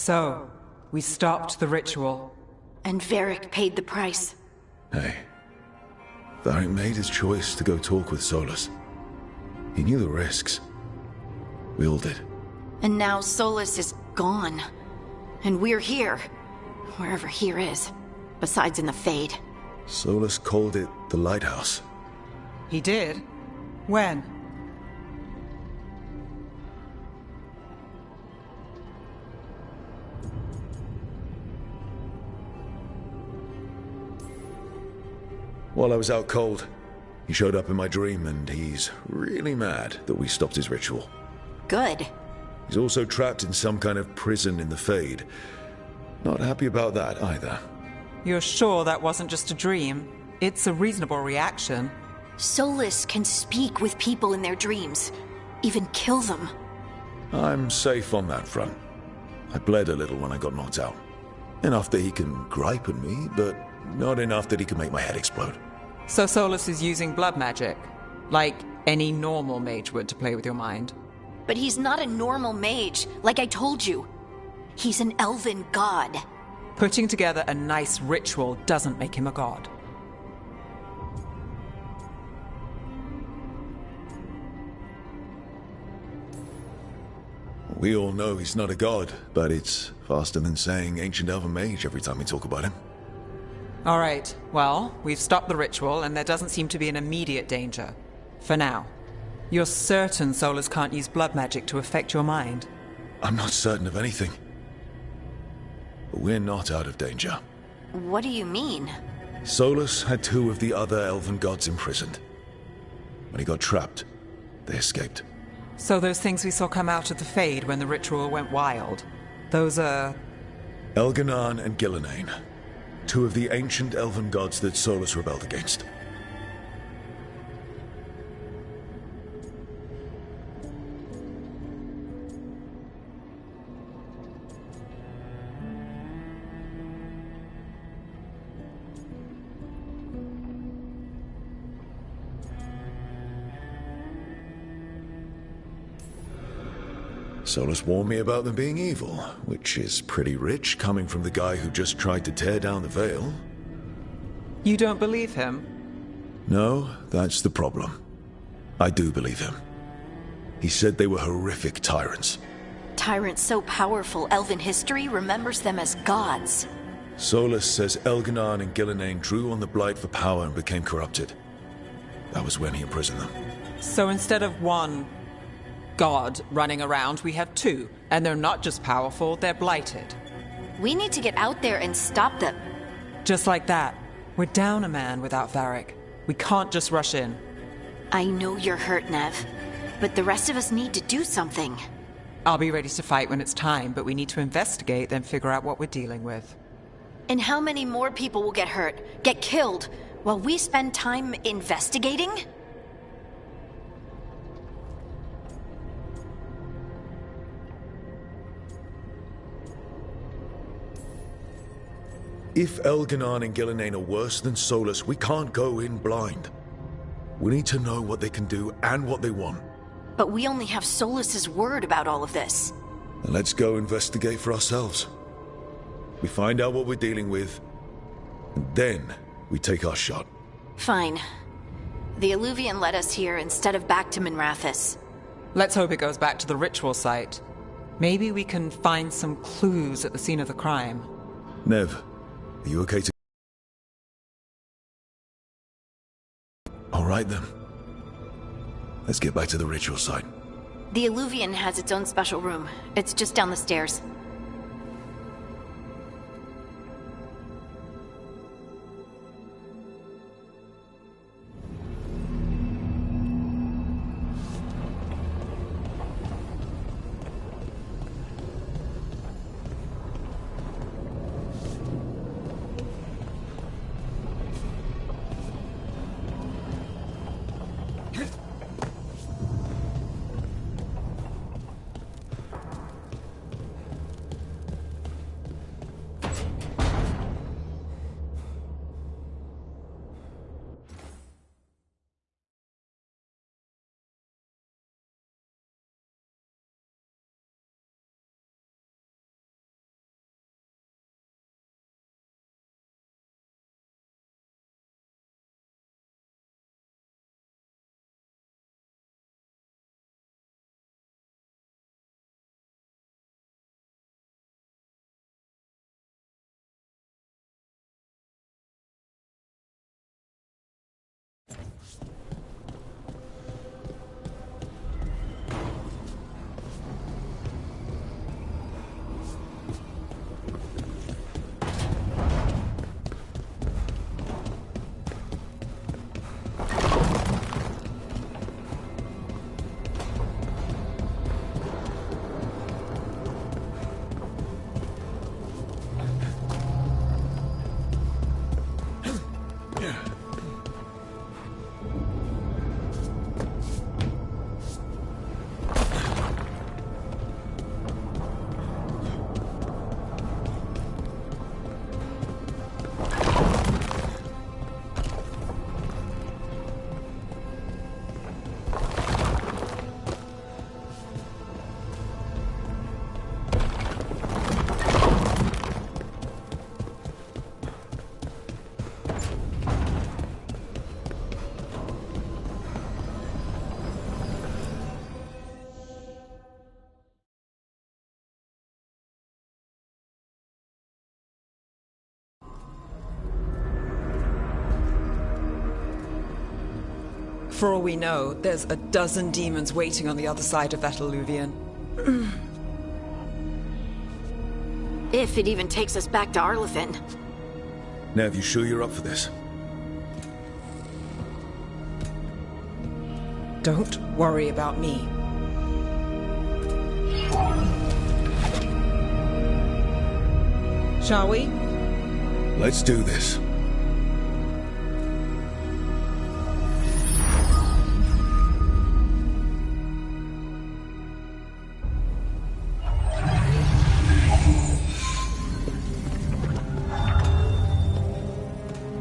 So, we stopped the ritual. And Varric paid the price. Hey, Varric made his choice to go talk with Solus. He knew the risks. We all did. And now Solus is gone. And we're here. Wherever here is. Besides in the Fade. Solus called it the Lighthouse. He did? When? While I was out cold, he showed up in my dream, and he's really mad that we stopped his ritual. Good. He's also trapped in some kind of prison in the Fade. Not happy about that either. You're sure that wasn't just a dream? It's a reasonable reaction. Solus can speak with people in their dreams. Even kill them. I'm safe on that front. I bled a little when I got knocked out. Enough that he can gripe at me, but not enough that he can make my head explode. So Solus is using blood magic, like any normal mage would to play with your mind. But he's not a normal mage, like I told you. He's an elven god. Putting together a nice ritual doesn't make him a god. We all know he's not a god, but it's faster than saying ancient elven mage every time we talk about him. All right, well, we've stopped the ritual and there doesn't seem to be an immediate danger. For now. You're certain Solus can't use blood magic to affect your mind? I'm not certain of anything. But we're not out of danger. What do you mean? Solus had two of the other elven gods imprisoned. When he got trapped, they escaped. So those things we saw come out of the Fade when the ritual went wild, those are... Elganan and Gillenane. Two of the ancient elven gods that Solus rebelled against. Solus warned me about them being evil, which is pretty rich coming from the guy who just tried to tear down the veil. You don't believe him? No, that's the problem. I do believe him. He said they were horrific tyrants. Tyrants so powerful, elven history remembers them as gods. Solus says Elganan and Gillenane drew on the Blight for power and became corrupted. That was when he imprisoned them. So instead of one god running around, we have two. And they're not just powerful, they're blighted. We need to get out there and stop them. Just like that. We're down a man without Varric. We can't just rush in. I know you're hurt, Nev. But the rest of us need to do something. I'll be ready to fight when it's time, but we need to investigate, then figure out what we're dealing with. And how many more people will get hurt, get killed, while we spend time investigating? If Elganan and Gillenane are worse than Solus, we can't go in blind. We need to know what they can do and what they want. But we only have Solus's word about all of this. Then let's go investigate for ourselves. We find out what we're dealing with, and then we take our shot. Fine. The Alluvian led us here instead of back to Minrathous. Let's hope it goes back to the ritual site. Maybe we can find some clues at the scene of the crime. Nev, are you okay to... All right then. Let's get back to the ritual site. The Alluvian has its own special room. It's just down the stairs. For all we know, there's a dozen demons waiting on the other side of that alluvion. If it even takes us back to Arlethan. Nev, you sure you're up for this? Don't worry about me. Shall we? Let's do this.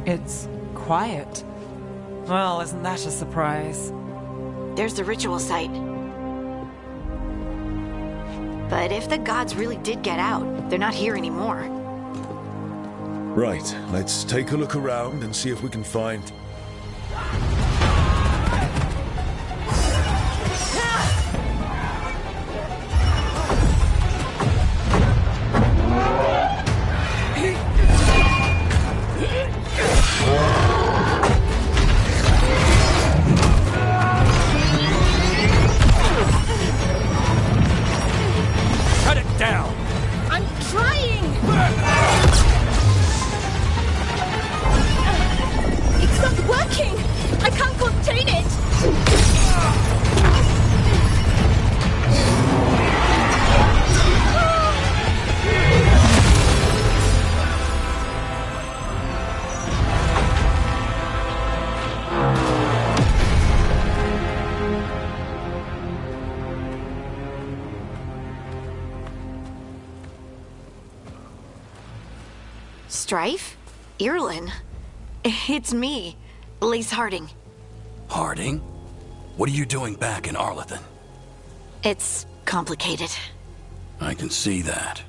It's quiet. Well, isn't that a surprise? There's the ritual site. But if the gods really did get out, they're not here anymore. Right, let's take a look around and see if we can find... Strife? Irlin? It's me, Lise Harding. Harding? What are you doing back in Arlethan? It's complicated. I can see that.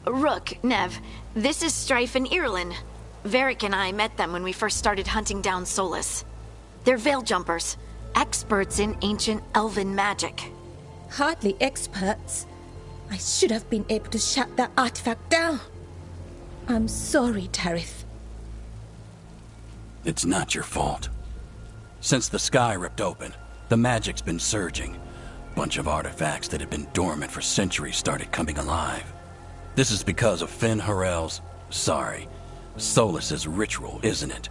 Rook, Nev, this is Strife and Irlin. Varric and I met them when we first started hunting down Solus. They're veil jumpers, experts in ancient elven magic. Hardly experts. I should have been able to shut that artifact down. I'm sorry, Tarith. It's not your fault. Since the sky ripped open, the magic's been surging. Bunch of artifacts that had been dormant for centuries started coming alive. This is because of Finn Harel's... Solus's ritual, isn't it?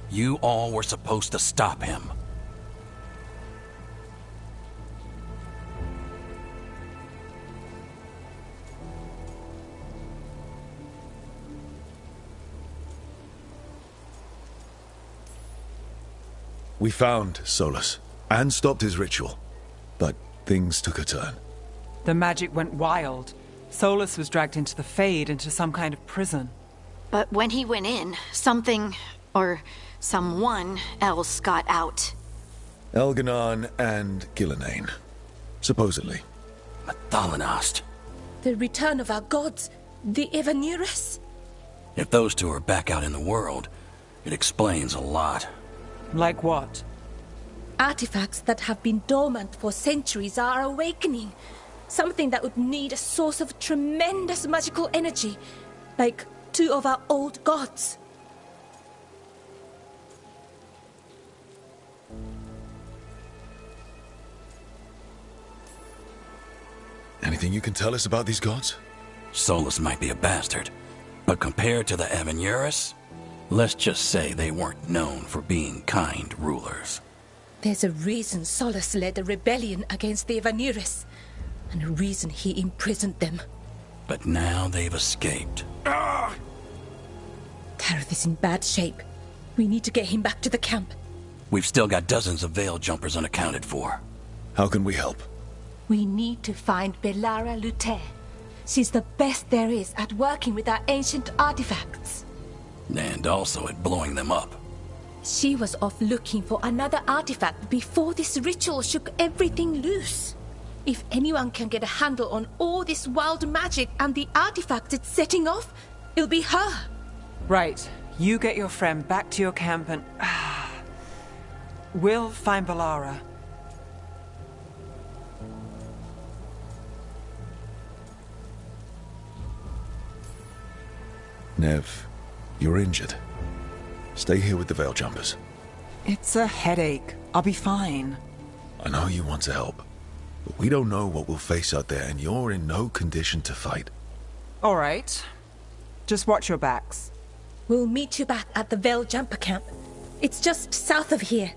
You all were supposed to stop him. We found Solus, and stopped his ritual. But things took a turn. The magic went wild. Solus was dragged into the Fade, into some kind of prison. But when he went in, something, or someone else got out. Elganon and Gillenane. Supposedly. Mathalanost. The return of our gods, the Evanurus. If those two are back out in the world, it explains a lot. Like what? Artifacts that have been dormant for centuries are awakening. Something that would need a source of tremendous magical energy, like two of our old gods. Anything you can tell us about these gods? Solus might be a bastard, but compared to the Avenurus, let's just say they weren't known for being kind rulers. There's a reason Solus led a rebellion against the Evanuris, and a reason he imprisoned them. But now they've escaped. Tareth is in bad shape. We need to get him back to the camp. We've still got dozens of Veil Jumpers unaccounted for. How can we help? We need to find Belara Luther. She's the best there is at working with our ancient artifacts. And also at blowing them up. She was off looking for another artifact before this ritual shook everything loose. If anyone can get a handle on all this wild magic and the artifacts it's setting off, it'll be her. Right. You get your friend back to your camp and... we'll find Belara. Nev, you're injured. Stay here with the Veil Jumpers. It's a headache. I'll be fine. I know you want to help, but we don't know what we'll face out there, and you're in no condition to fight. All right. Just watch your backs. We'll meet you back at the Veil Jumper camp. It's just south of here.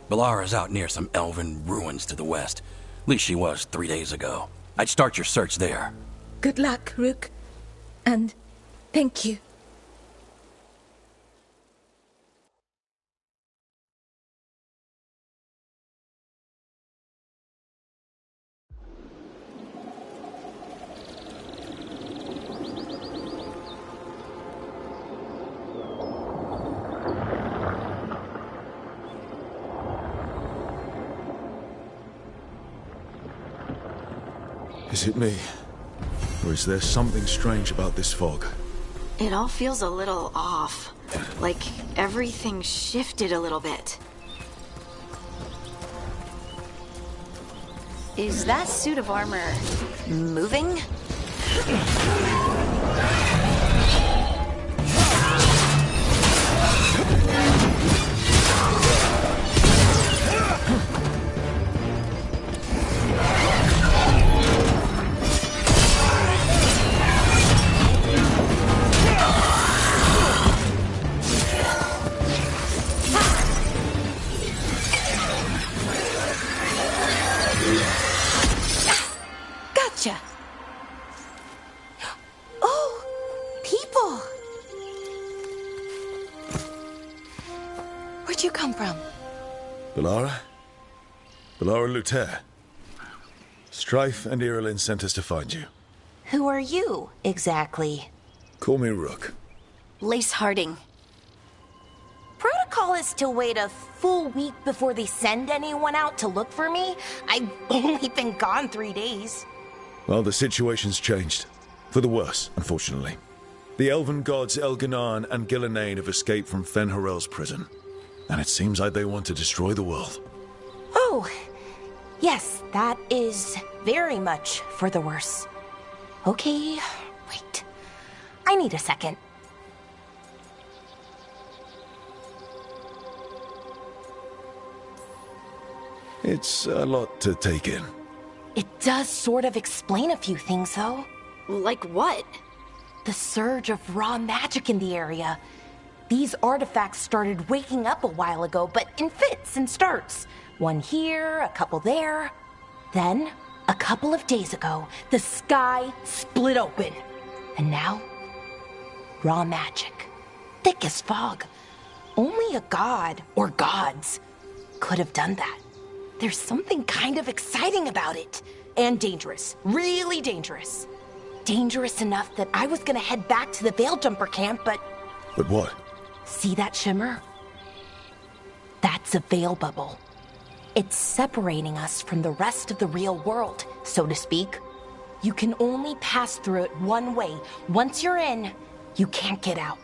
Belara's out near some elven ruins to the west. At least she was 3 days ago. I'd start your search there. Good luck, Rook. And thank you. Is it me? Or is there something strange about this fog? It all feels a little off. Like everything shifted a little bit. Is that suit of armor moving? Gotcha. Oh, people. Where'd you come from? Belara? Belara Luther. Strife and Irilyn sent us to find you. Who are you, exactly? Call me Rook. Lace Harding. Protocol is to wait a full week before they send anyone out to look for me. I've only been gone 3 days. Well, the situation's changed. For the worse, unfortunately. The elven gods Elganan and Gillenane have escaped from Fen'Harel's prison. And it seems like they want to destroy the world. Oh, yes, that is very much for the worse. Okay, wait. I need a second. It's a lot to take in. It does sort of explain a few things, though. Like what? The surge of raw magic in the area. These artifacts started waking up a while ago, but in fits and starts. One here, a couple there. Then, a couple of days ago, the sky split open. And now, raw magic. Thick as fog. Only a god, or gods, could have done that. There's something kind of exciting about it. And dangerous. Really dangerous. Dangerous enough that I was gonna head back to the Veil Jumper camp, but... But what? See that shimmer? That's a veil bubble. It's separating us from the rest of the real world, so to speak. You can only pass through it one way. Once you're in, you can't get out.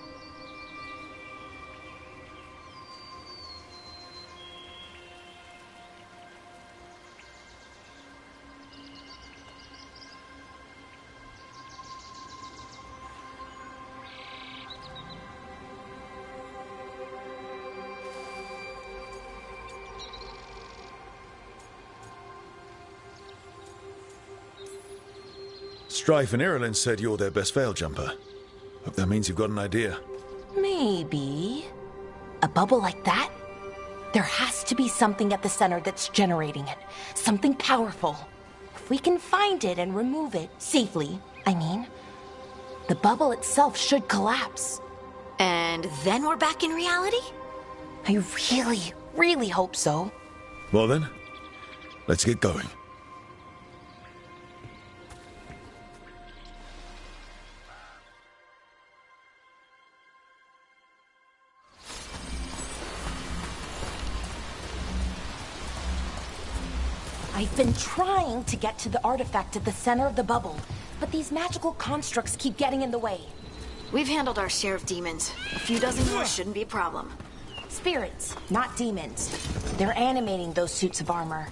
Strife and Irulan said you're their best veil jumper. Hope that means you've got an idea. Maybe. A bubble like that? There has to be something at the center that's generating it. Something powerful. If we can find it and remove it, safely, I mean, the bubble itself should collapse. And then we're back in reality? I really, really hope so. Well then, let's get going. I've been trying to get to the artifact at the center of the bubble, but these magical constructs keep getting in the way. We've handled our share of demons. A few dozen more shouldn't be a problem. Spirits, not demons. They're animating those suits of armor.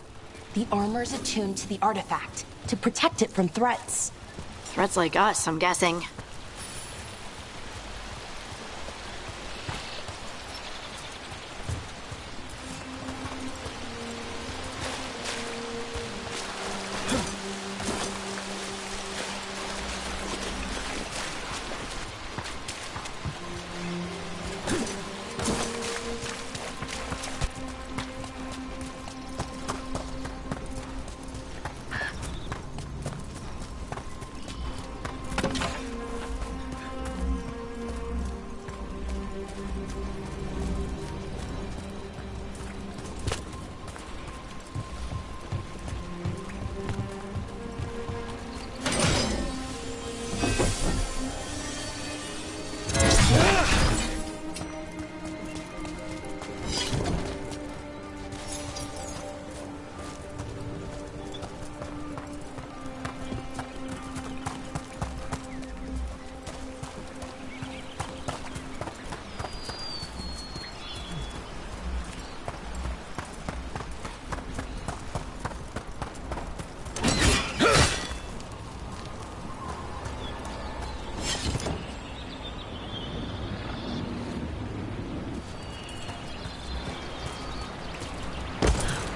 The armor's attuned to the artifact to protect it from threats. Threats like us, I'm guessing.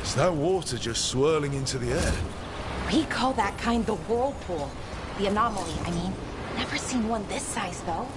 Is that water just swirling into the air? We call that kind the whirlpool. The anomaly, I mean. Never seen one this size, though.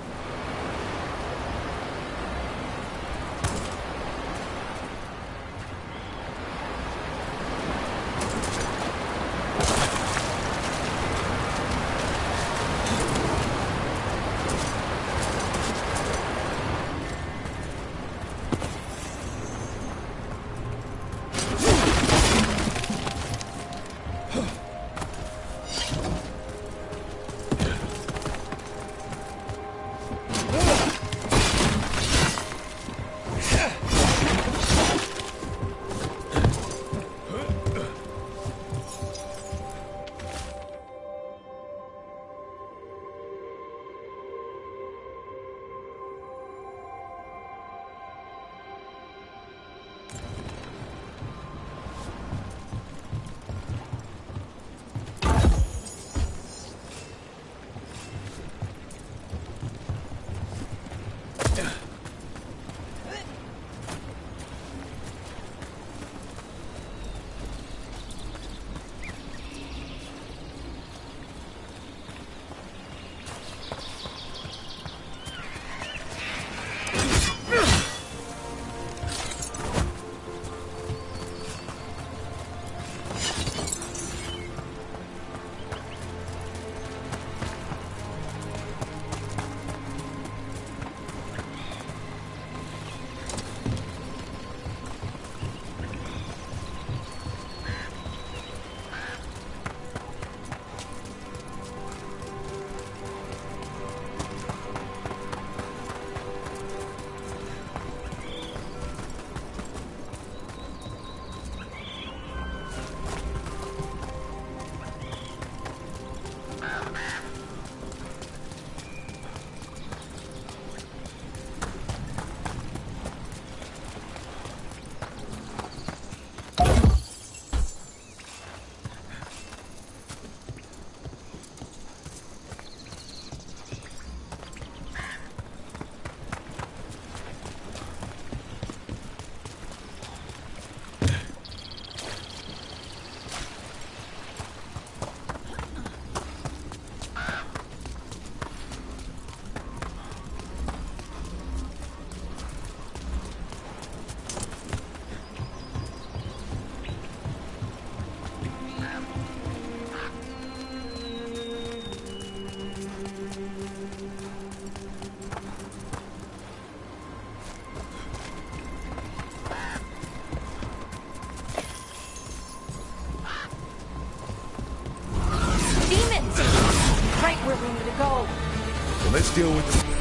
let's deal with the...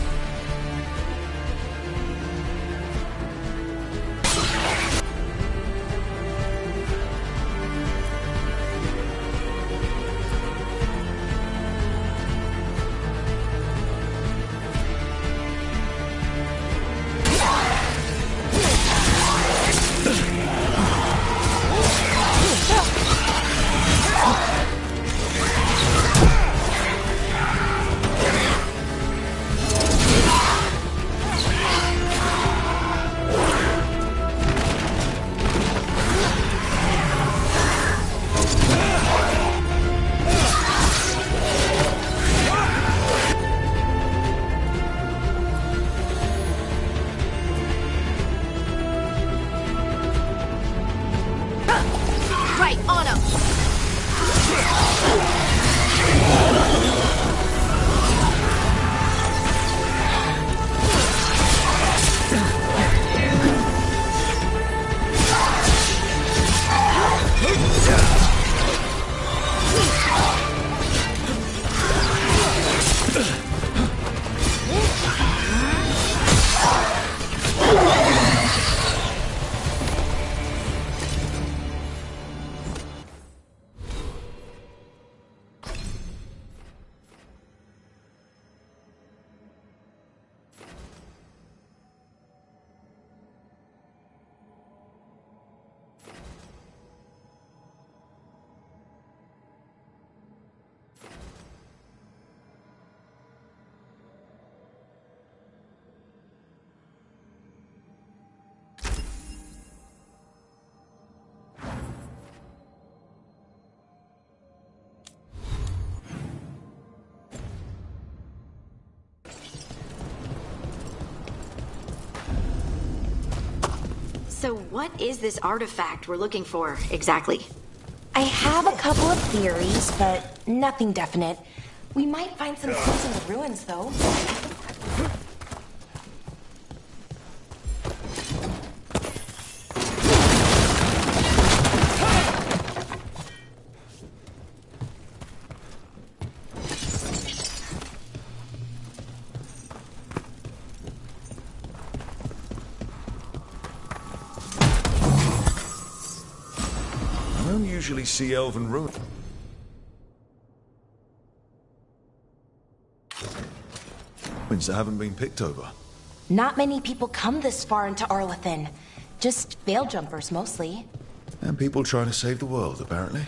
Right, on him! So what is this artifact we're looking for, exactly? I have a couple of theories, but nothing definite. We might find some clues in the ruins, though. I don't usually see elven ruins. That haven't been picked over. Not many people come this far into Arlathan. Just veil jumpers, mostly. And people trying to save the world, apparently.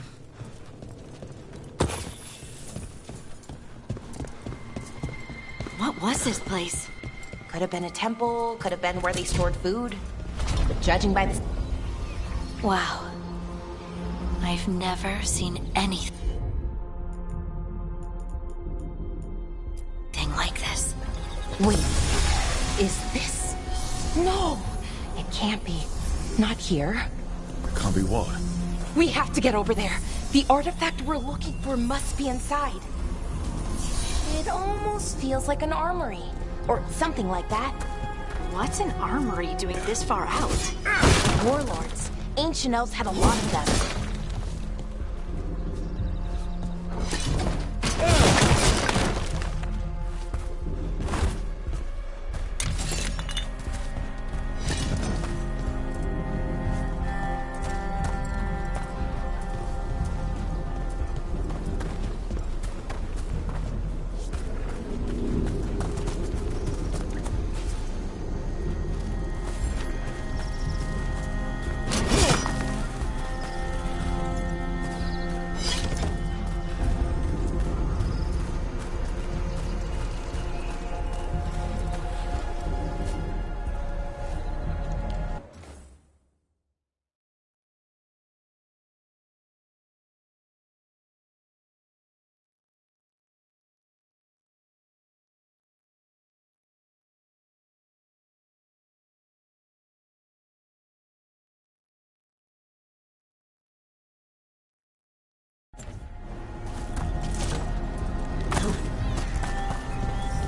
What was this place? Could have been a temple, could have been where they stored food. But judging by this... Wow. I've never seen anything like this. Wait, is this... No, it can't be. Not here. Can't be what? We have to get over there. The artifact we're looking for must be inside. It almost feels like an armory. Or something like that. What's an armory doing this far out? Warlords. Ancient elves had a lot of them.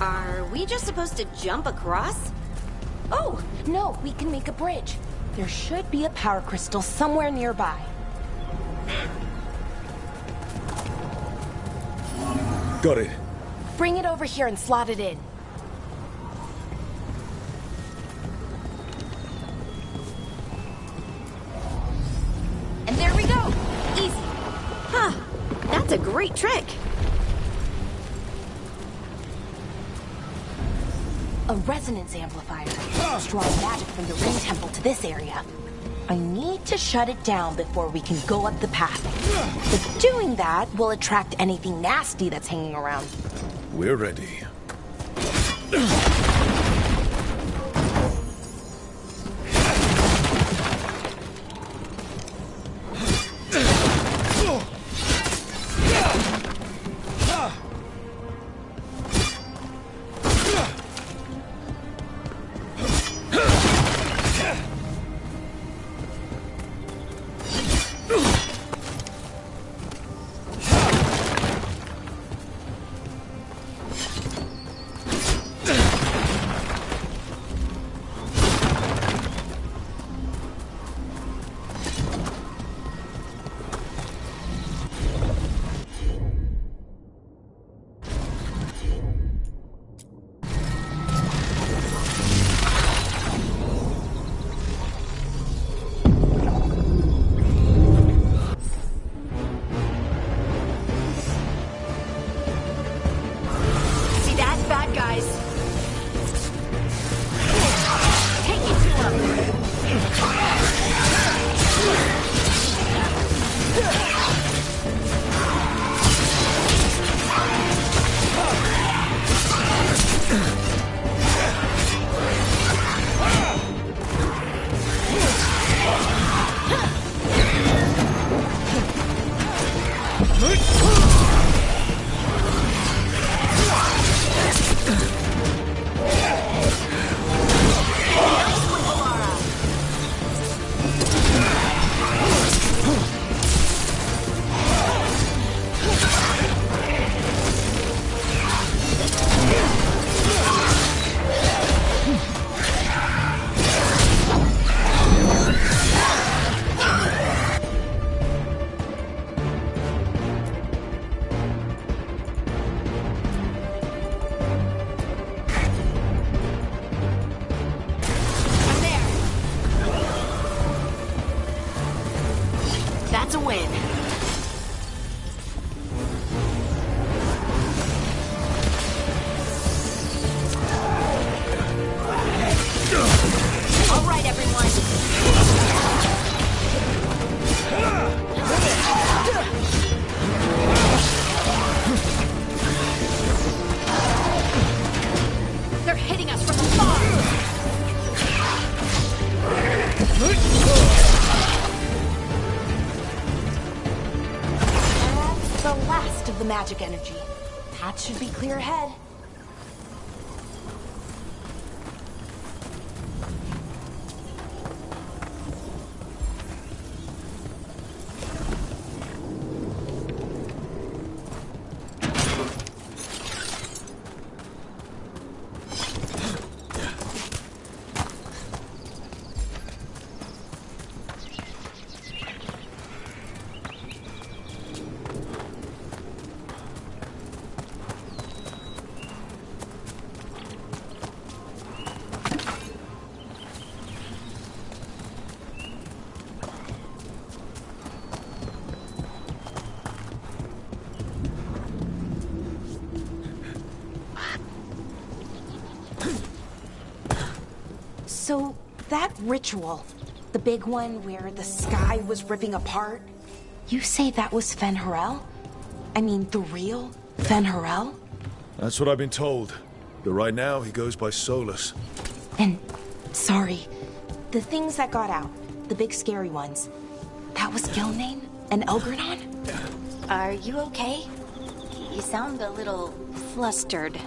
Are we just supposed to jump across? Oh, no, we can make a bridge. There should be a power crystal somewhere nearby. Got it. Bring it over here and slot it in. That's a great trick. A resonance amplifier. It's drawing magic from the ring temple to this area. I need to shut it down before we can go up the path. But doing that will attract anything nasty that's hanging around. We're ready. That's a win. All right, everyone. They're hitting us from afar. The last of the magic energy. That should be clear ahead. So, that ritual, the big one where the sky was ripping apart, you say that was Fen Harel? I mean, the real Fen Harel? That's what I've been told. But right now, he goes by Solus. And, sorry, the things that got out, the big scary ones, that was Gilnane and Elgranon? Are you okay? You sound a little flustered.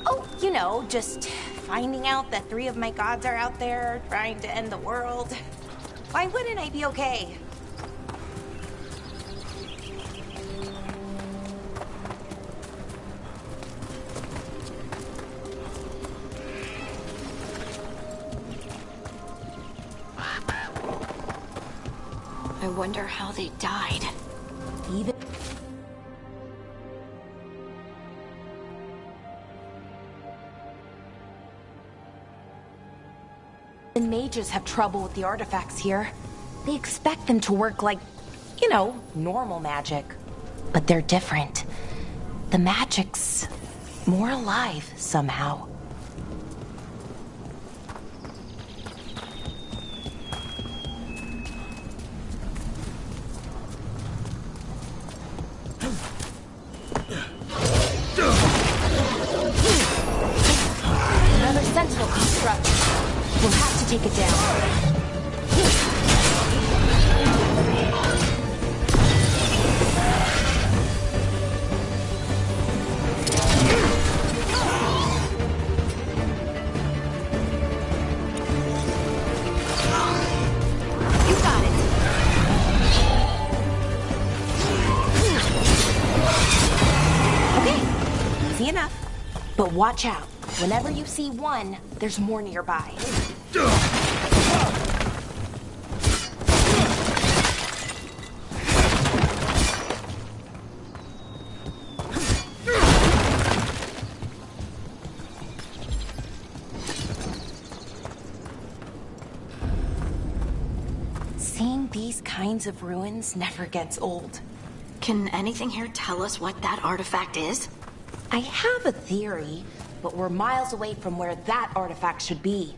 Oh, you know, just finding out that 3 of my gods are out there trying to end the world. Why wouldn't I be okay? I wonder how they died. Even the mages have trouble with the artifacts here. They expect them to work like, you know, normal magic. but they're different. The magic's more alive somehow. Another sentinel construct. We'll have to take it down. Enough. But watch out. Whenever you see one, there's more nearby. Seeing these kinds of ruins never gets old. Can anything here tell us what that artifact is? I have a theory, but we're miles away from where that artifact should be.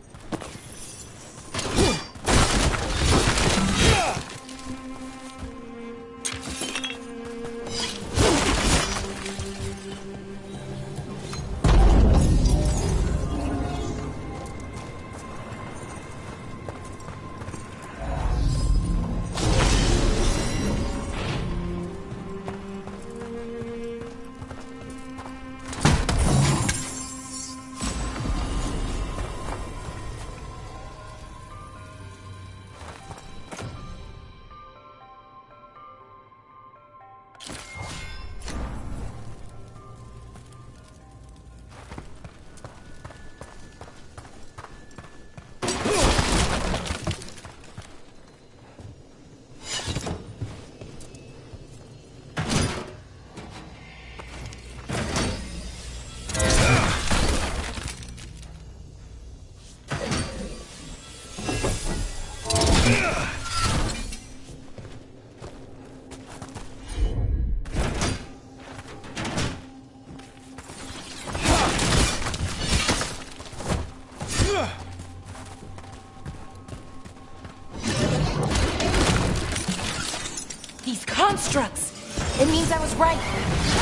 Constructs! It means I was right.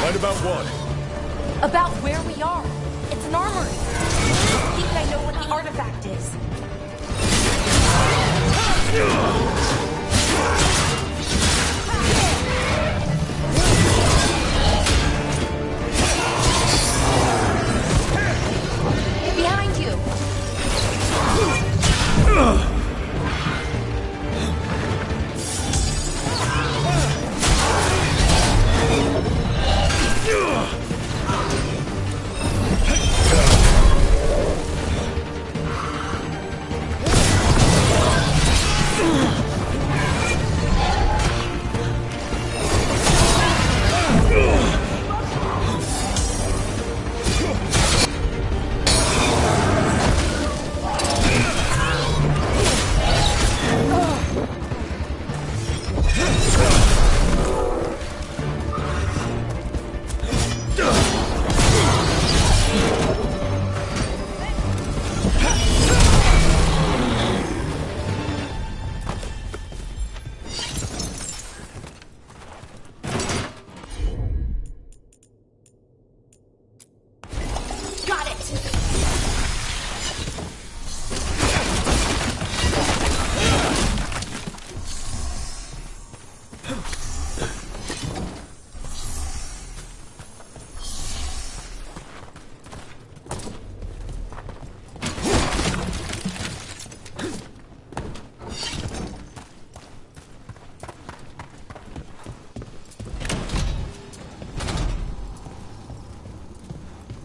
Right about what? About where we are. It's an armory. I think I know what the artifact is. Behind you!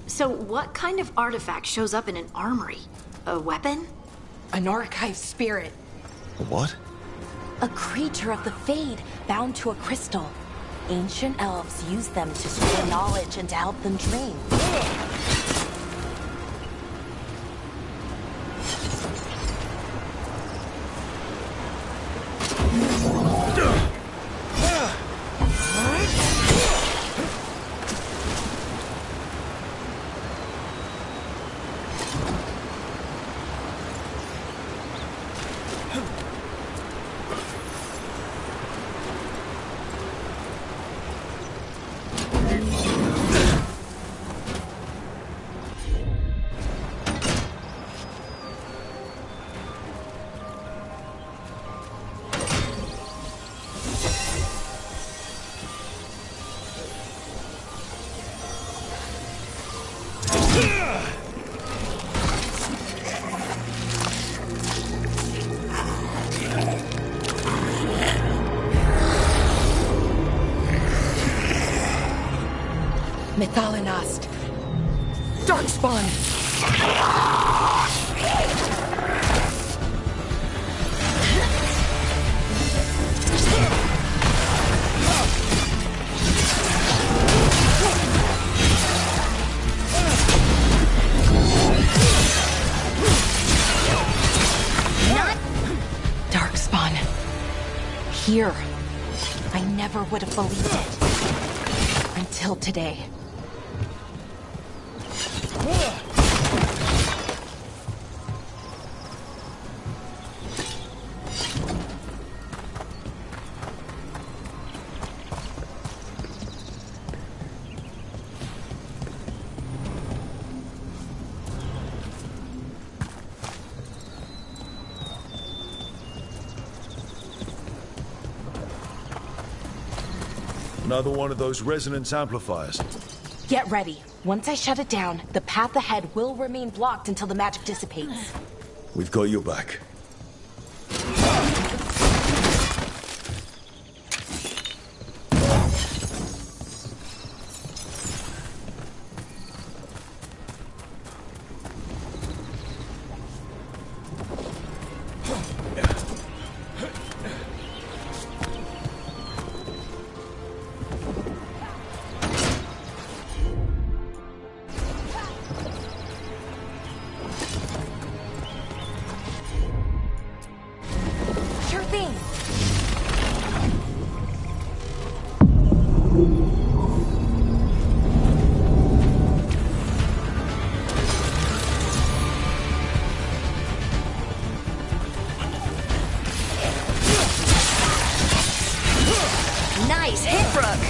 So what kind of artifact shows up in an armory? A weapon? An archive spirit. What? A creature of the Fade bound to a crystal. Ancient elves use them to store knowledge and to help them dream. Methalinast. Darkspawn! Darkspawn. Here. I never would have believed it. Until today. Another one of those resonance amplifiers. Get ready. Once I shut it down, the path ahead will remain blocked until the magic dissipates. We've got your back. Sure thing. Nice hit, Brooke.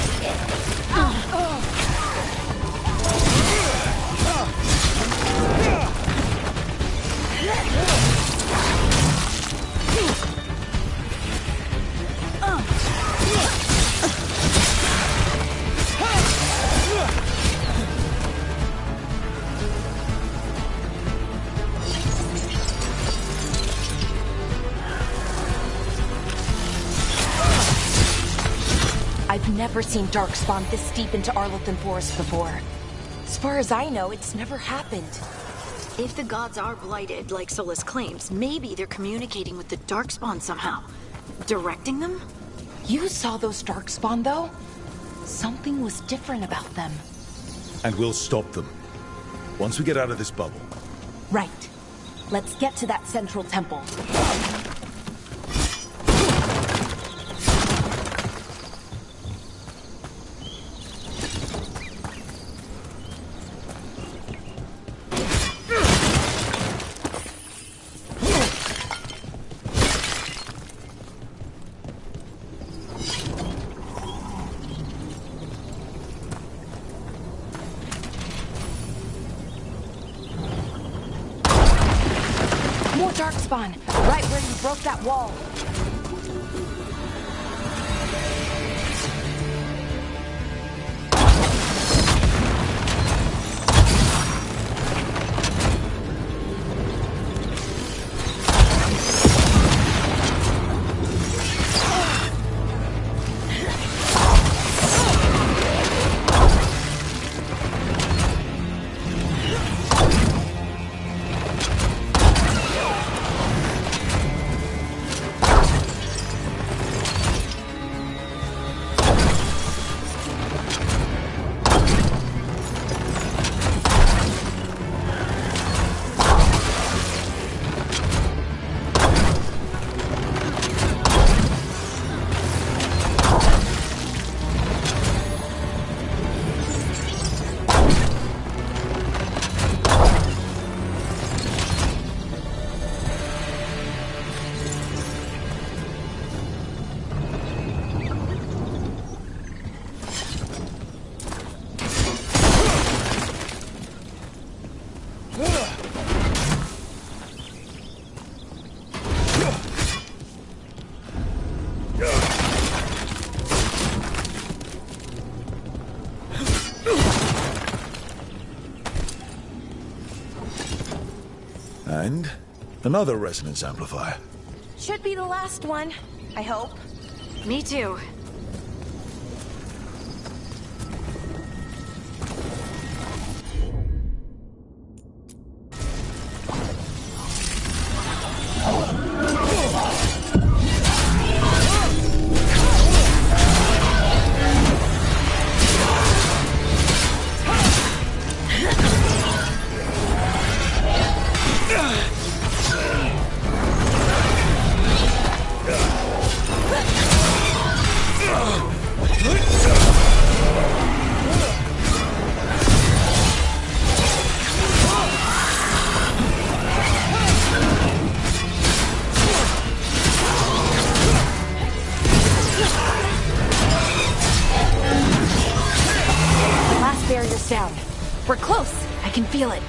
I've never seen Darkspawn this deep into Arlothan Forest before. As far as I know, it's never happened. If the gods are blighted, like Solus claims, maybe they're communicating with the Darkspawn somehow. Directing them? You saw those Darkspawn, though? Something was different about them. And we'll stop them. Once we get out of this bubble. Right. Let's get to that central temple. More Darkspawn, right where you broke that wall. And another resonance amplifier. Should be the last one, I hope. Me too. barrier's down. We're close. I can feel it.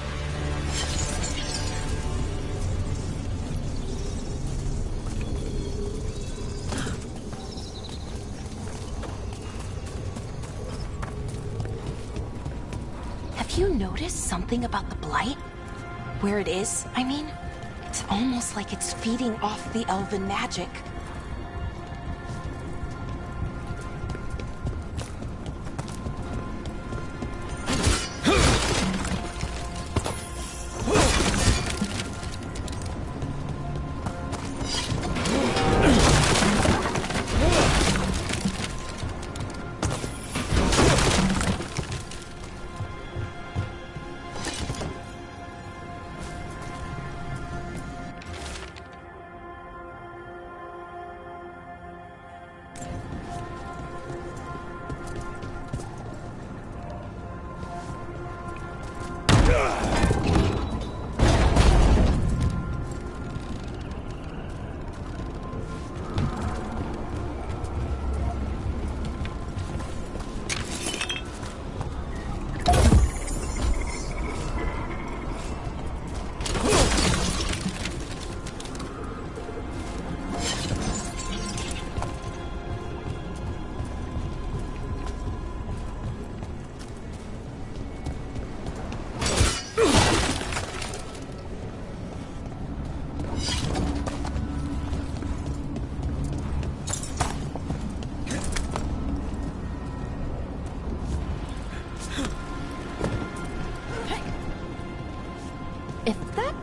Have you noticed something about the blight? Where it is, I mean? It's almost like it's feeding off the elven magic.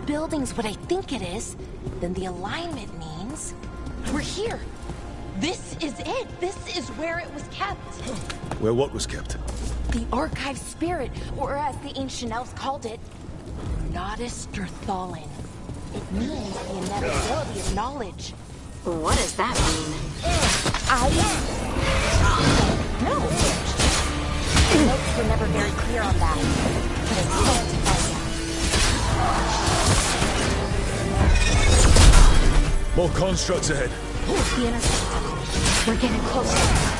Building's what I think it is, then the alignment means we're here. This is it. This is where it was kept. Where what was kept? The archive spirit, or as the ancient elves called it, Nodus Derthalin. It means the inevitability of knowledge. What does that mean? No. The notes were never very clear on that, but it's hard to find out. More constructs ahead. The intercept. We're getting closer.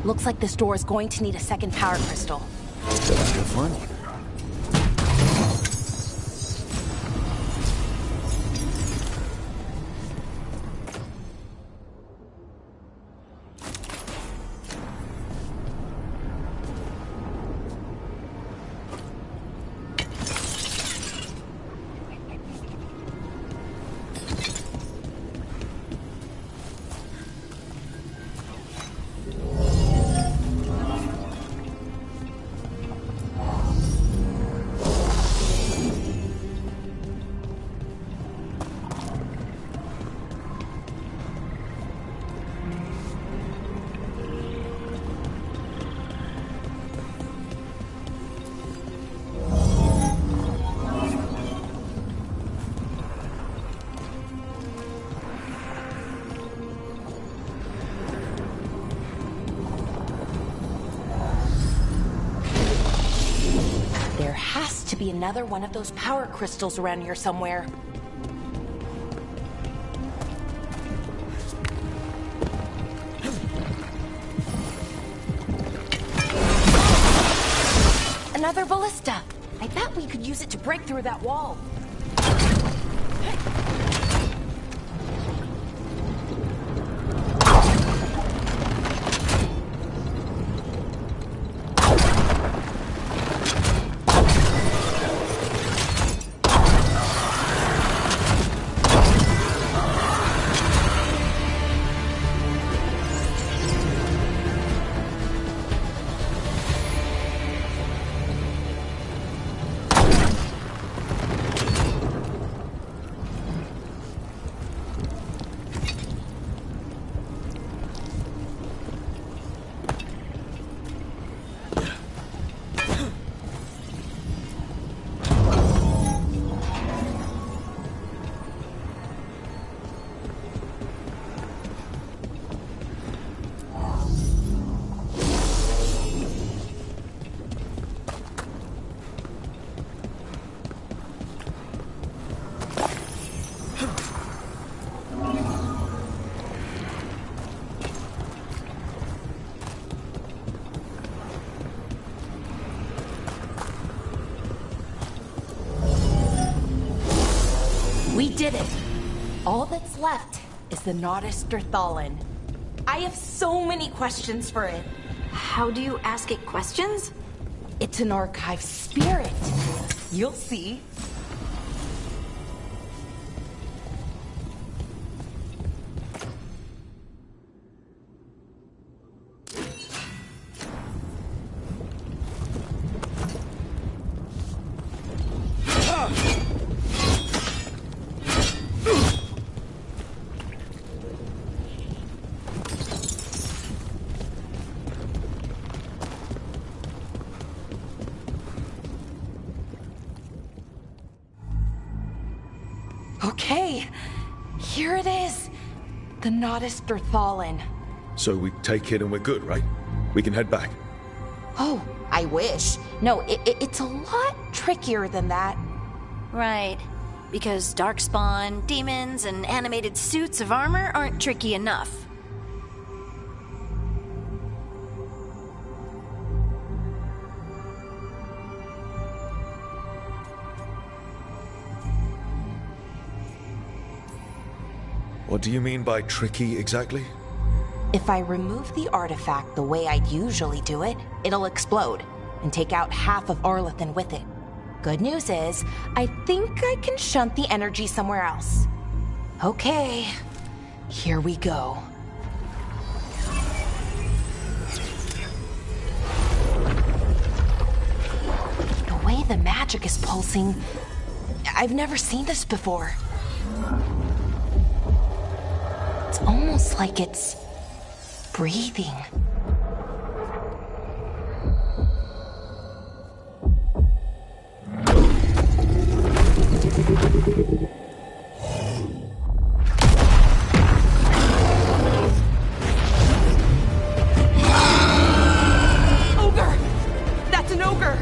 Looks like this door is going to need a second power crystal. Let's go find one. has to be another one of those power crystals around here somewhere. Another ballista. I bet we could use it to break through that wall. We did it! All that's left is the Nodus Derthalin. I have so many questions for it. How do you ask it questions? It's an archive spirit. You'll see. Okay, here it is. The Nodus Derthalin. So we take it and we're good, right? We can head back. Oh, I wish. No, it's a lot trickier than that. Right. Because darkspawn, demons, and animated suits of armor aren't tricky enough. What do you mean by tricky exactly? If I remove the artifact the way I'd usually do it, it'll explode and take out half of Arlethan with it. Good news is, I think I can shunt the energy somewhere else. Okay, here we go. The way the magic is pulsing, I've never seen this before. It's almost like it's breathing. Ogre! That's an ogre!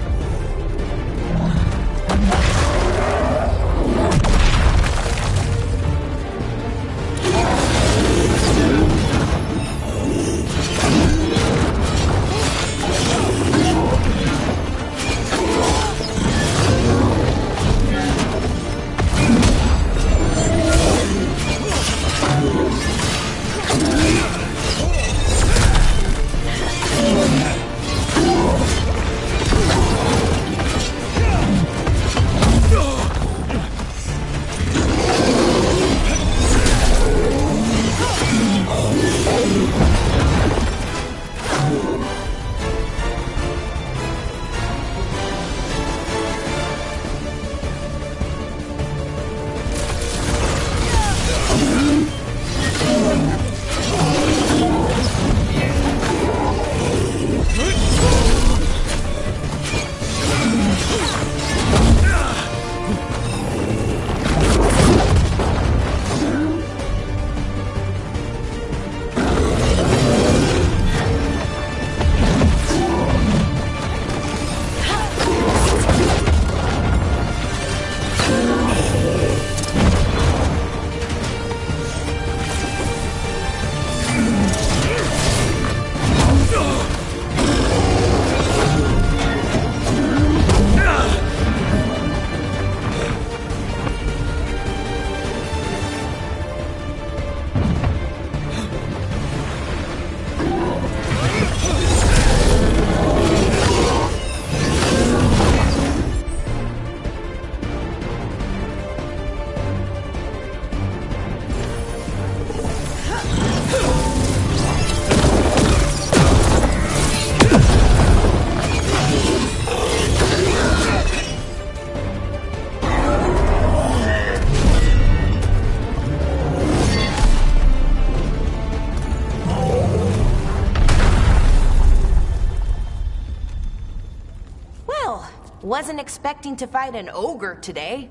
wasn't expecting to fight an ogre today.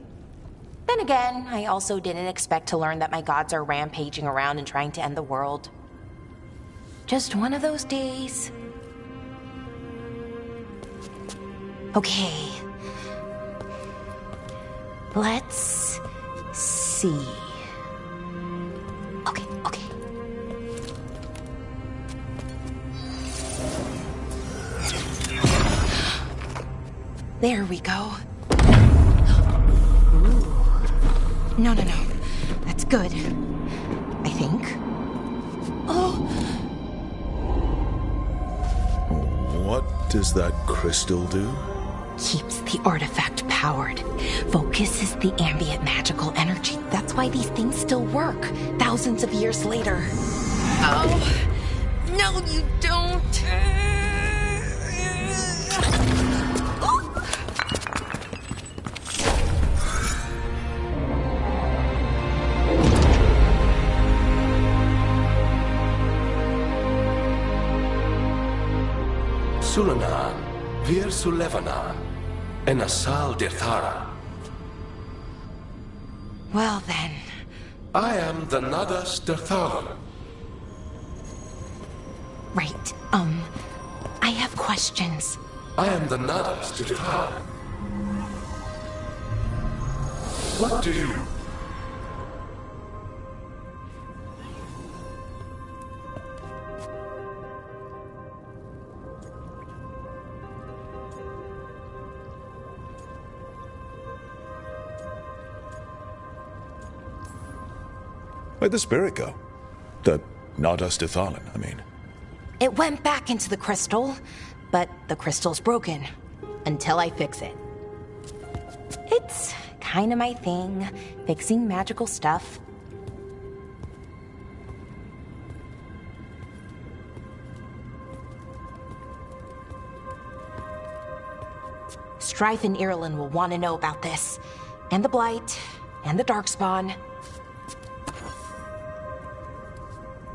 Then again, I also didn't expect to learn that my gods are rampaging around and trying to end the world. Just one of those days. Okay. Let's see. Okay. There we go. Ooh. No. That's good. I think. Oh. What does that crystal do? Keeps the artifact powered. Focuses the ambient magical energy. That's why these things still work, thousands of years later. Oh. No, you don't. Sulanan, Vir Sulevana, and Asal Dirthara. Well then. I am the Nadas Dirthara. Right, I have questions. I am the Nadas Dirthara. What do you... Where'd the spirit go? The Nadas Dithalan, I mean. It went back into the crystal, but the crystal's broken. Until I fix it. It's kinda my thing, fixing magical stuff. Strife and Ireland will want to know about this. And the Blight, and the Darkspawn.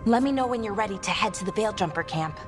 Let me know when you're ready to head to the Veil-Jumper camp.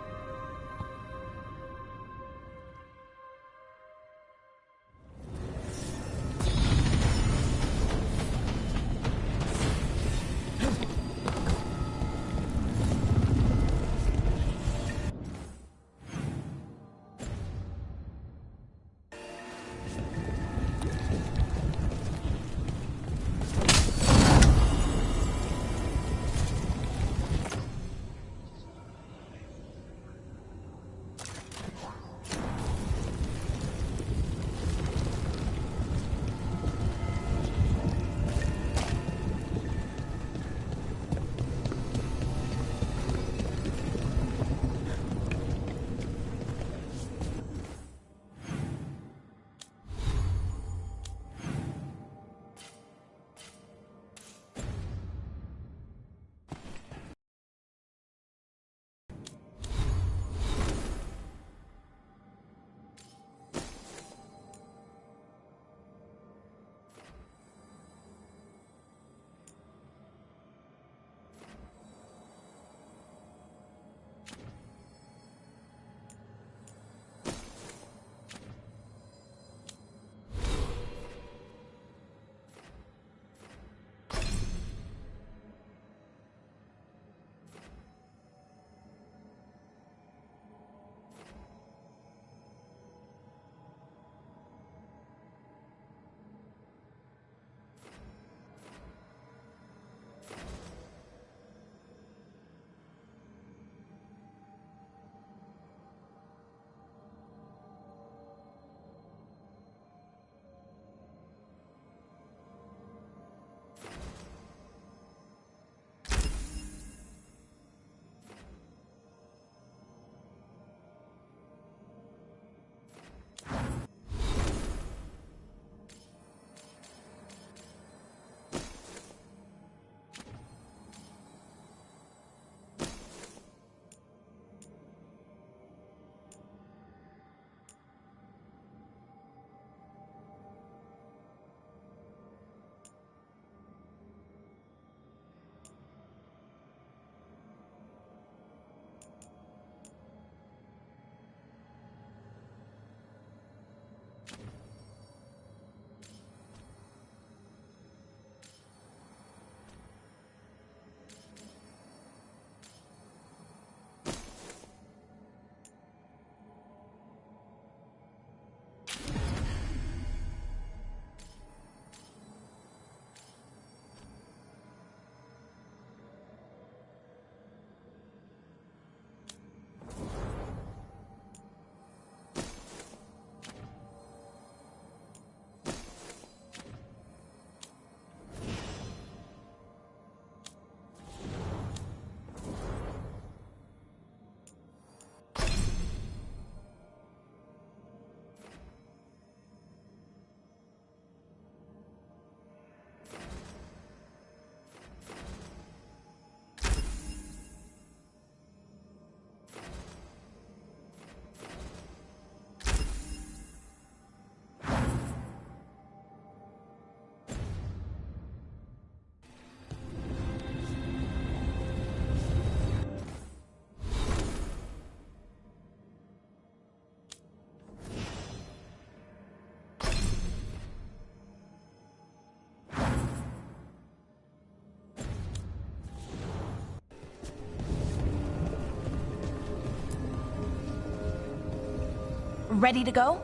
ready to go?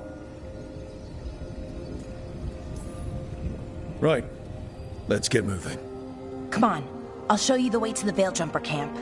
Right. Let's get moving. Come on, I'll show you the way to the Veil-Jumper camp.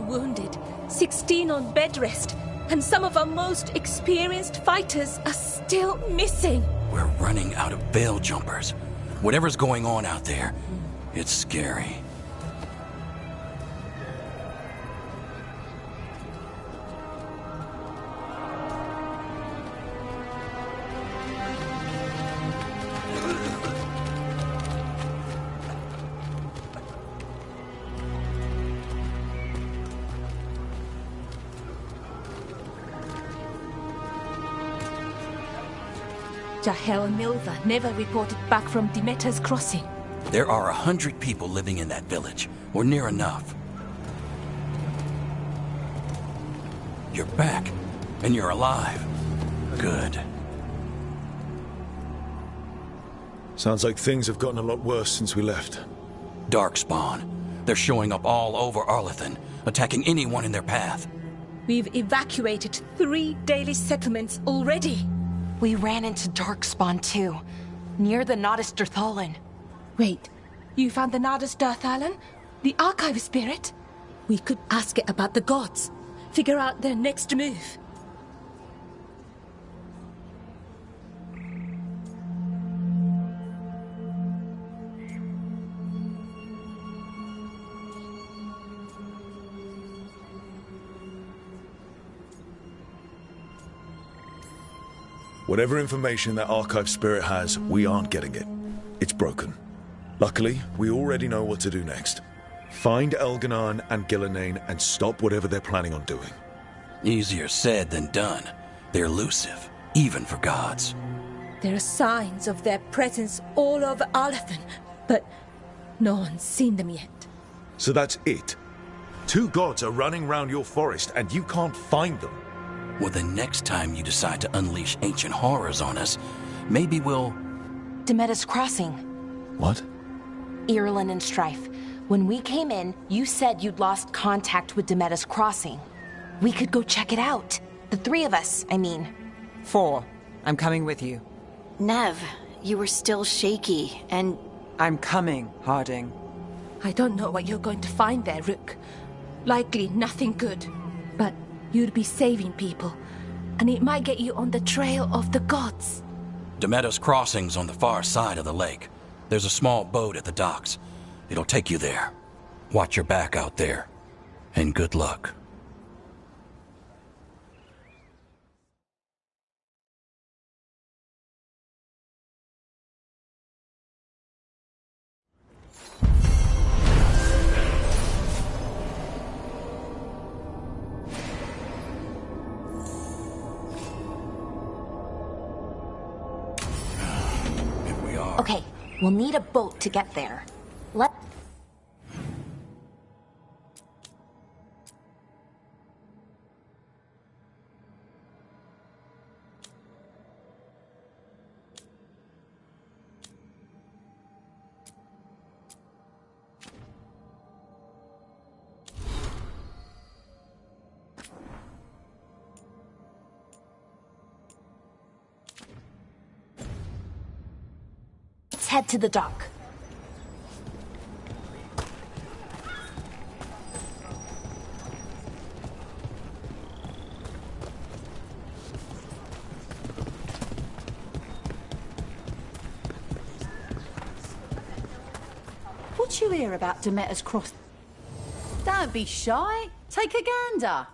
Wounded, 16 on bed rest, and some of our most experienced fighters are still missing. We're running out of veil jumpers. Whatever's going on out there, it's scary. Jahel and Milva never reported back from Demeter's crossing. There are 100 people living in that village, or near enough. You're back, and you're alive. Good. Sounds like things have gotten a lot worse since we left. Darkspawn. They're showing up all over Arlethan, attacking anyone in their path. We've evacuated 3 daily settlements already. We ran into Darkspawn too, near the Nodus Dirthalan. Wait, you found the Nodus Dirthalan? The archive spirit? We could ask it about the gods. Figure out their next move. Whatever information that archive spirit has, we aren't getting it. It's broken. Luckily, we already know what to do next. Find Elganon and Gillenane and stop whatever they're planning on doing. Easier said than done. They're elusive, even for gods. There are signs of their presence all over Arlethan, but no one's seen them yet. So that's it? 2 gods are running round your forest and you can't find them? Well, the next time you decide to unleash ancient horrors on us, maybe we'll... Demeter's crossing. What? Irulan and Strife. When we came in, you said you'd lost contact with Demeter's crossing. We could go check it out. The 3 of us, I mean. 4. I'm coming with you. Nev, you were still shaky, and... I'm coming, Harding. I don't know what you're going to find there, Rook. Likely nothing good. But you'd be saving people, and it might get you on the trail of the gods. Demeter's crossing's on the far side of the lake. There's a small boat at the docks. It'll take you there. Watch your back out there. And good luck. Okay, we'll need a boat to get there. Let's head to the dock. What you hear about Demeter's cross? Don't be shy. Take a gander.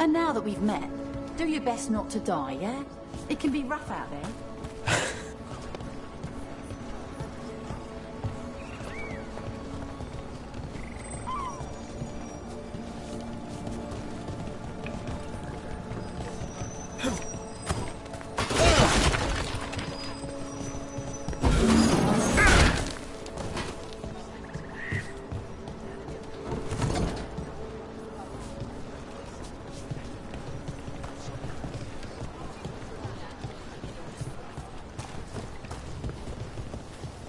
And now that we've met, do your best not to die, yeah? It can be rough out there.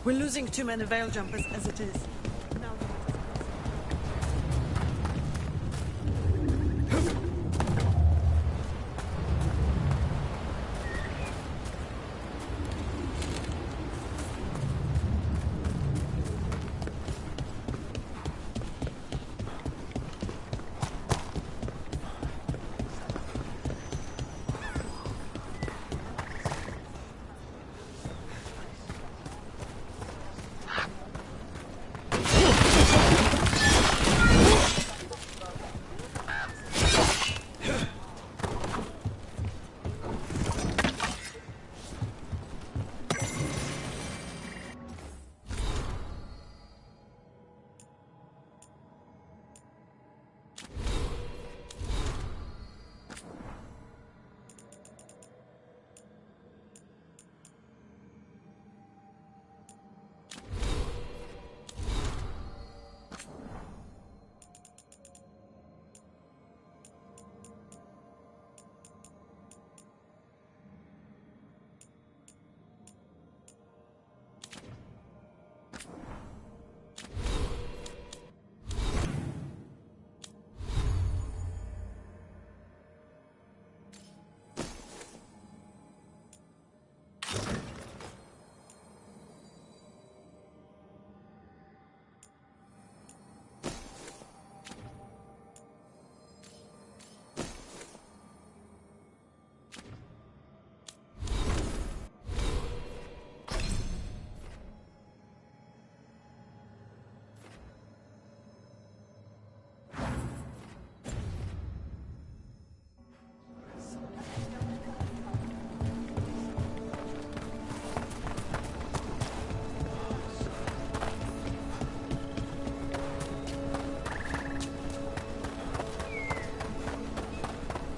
We're losing too many veil jumpers as it is.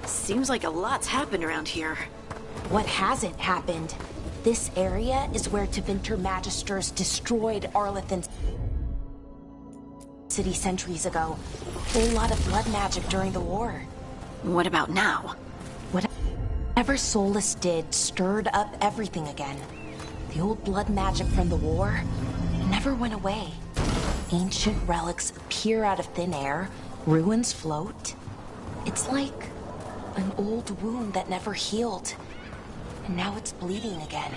Seems like a lot's happened around here. What hasn't happened? This area is where Tevinter Magisters destroyed Arlethan's city centuries ago. A whole lot of blood magic during the war. What about now? Whatever Solus did stirred up everything again. The old blood magic from the war never went away. Ancient relics appear out of thin air, ruins float. It's like an old wound that never healed, and now it's bleeding again.